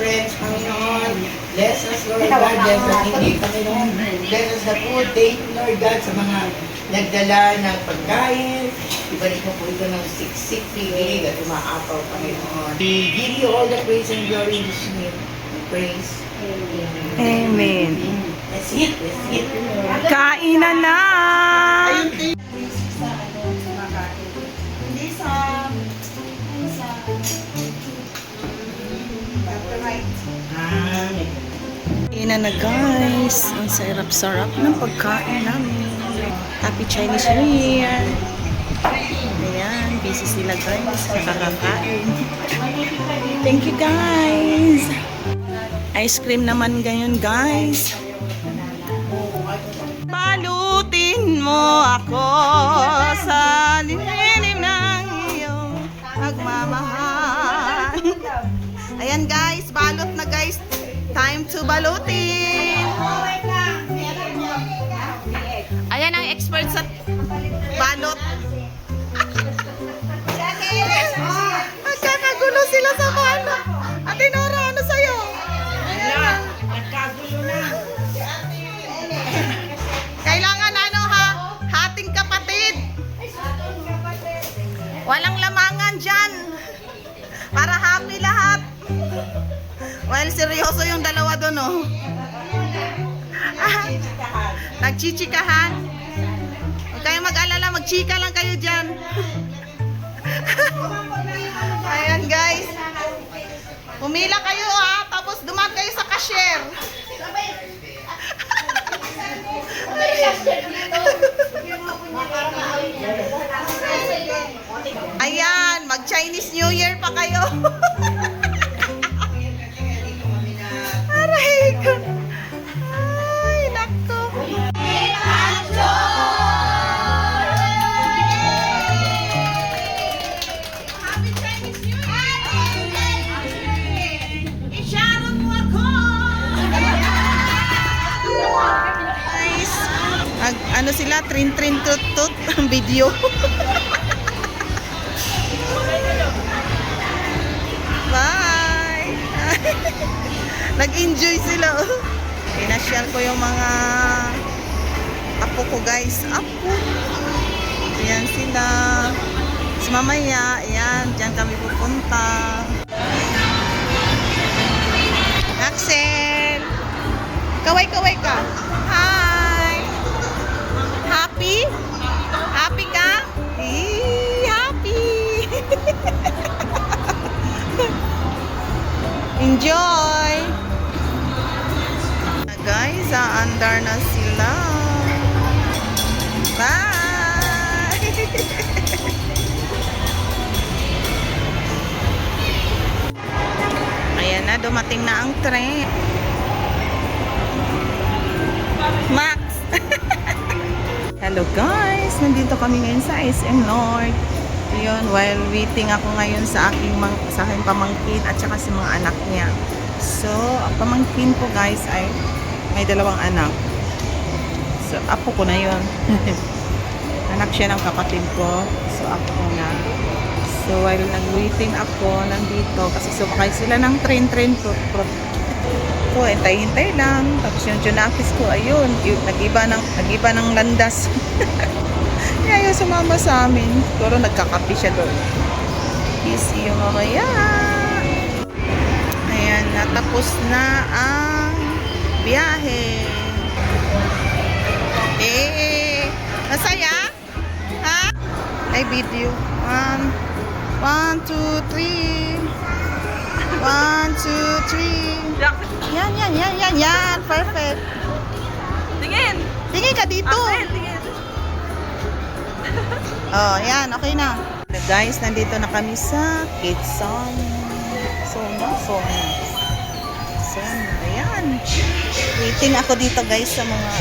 friends, Panginoon. Bless us, Lord God. Bless us hindi, Panginoon. Bless us the food. Thank you, Lord God, sa mga nagdala ng pagkain. Ibalik mo po ito ng siksik, pilig at umaapaw, Panginoon. We give you all the praise and glory in this name. Praise. Amen. That's it. That's it. Kainan na! Hindi sa Kainan na guys. Ang sarap-sarap ng pagkain namin. Happy Chinese New Year! Ayan, busy sila guys. Nakakakain. Thank you guys! Ice cream naman ganyan guys. Balutin mo ako sa lilim ng iyong pagmamahal. Ayan guys, balot na guys. Time to balutin. Ayan ang expert sa balot. Magkakagulo sila sa balot. Ate Nora, ano sa'yo? Ayan. Nagkagulo na. Kailangan ano ha? Hating kapatid. Walang lamangan dyan. Para happy lahat. Well, seryoso yung dalawa doon, oh. Nagchichikahan. Huwag kayong mag-alala, magchika lang kayo dyan. Ayan, guys. Pumila kayo, ha. Tapos dumaan kayo sa cashier. Ayan, mag-Chinese New Year pa kayo. Aray ko. Ay, nako. Happy Chinese New Year! Isyaron mo ako! Guys, ano sila? Trin-trin tut-tut ang video. Bye! Nag-enjoy sila. Pinasyal ko yung mga apo ko guys. Apo. Ayan sila. Tapos mamaya, ayan, dyan kami pupunta. Axel! Kaway-kaway ka. Hi! Happy? Happy ka? Happy! Enjoy! Guys, aandar na sila. Bye! Ayan na, dumating na ang tren. Max! Hello guys! Nandito kami ngayon sa SM North. Yun, while waiting ako ngayon sa aking pamangkin at saka sa mga anak niya. So, ang pamangkin ko guys ay may dalawang anak. So, apo ko na yun. Anak siya ng kapatid ko. So, apo ko na. So, while nag-waiting ako nandito, kasi sumakay sila ng train po, hintay-hintay lang. Tapos yung Junakis ko, ayun, nag-iba ng landas. Kaya yung sumama sa amin. Siguro nagkakapi siya doon. Easy yung mamaya. Ayan, natapos na ang biyahe. Masaya? Ha? Ay, video. 1, 2, 3. 1, 2, 3. Yan. Perfect. Tingin! Tingin ka dito. Tingin! Oh, yan. Okay na. Guys, nandito na kami sa Quezon. Sona. Ayan. Waiting ako dito guys sa mga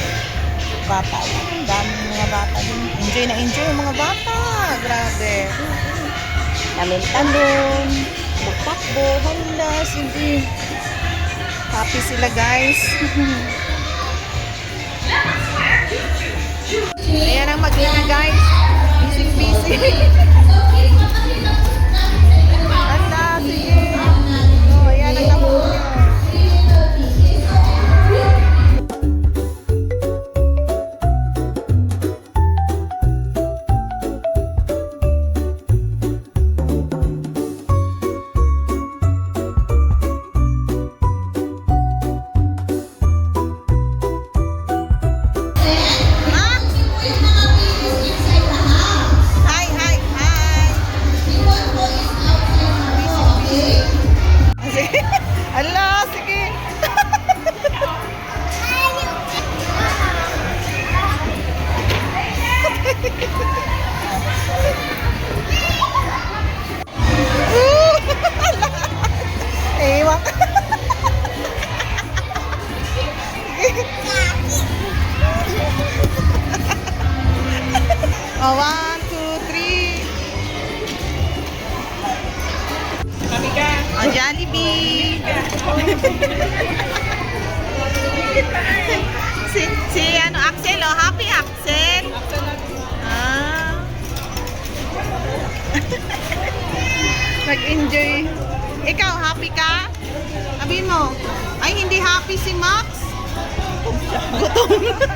bata. Ang daming mga bata din. Enjoy na enjoy yung mga bata. Grabe. Talon-talon. Magtakbo. Hala, sige. Happy sila guys. Ayan ang mag-iwi guys. Busy. Hala, sige. Oh, ayan ang naman. si ano, Axel, oh. Happy, Axel. Ah. Nag-enjoy. Ikaw, happy ka? Sabihin mo, ay hindi happy si Max. Gutom.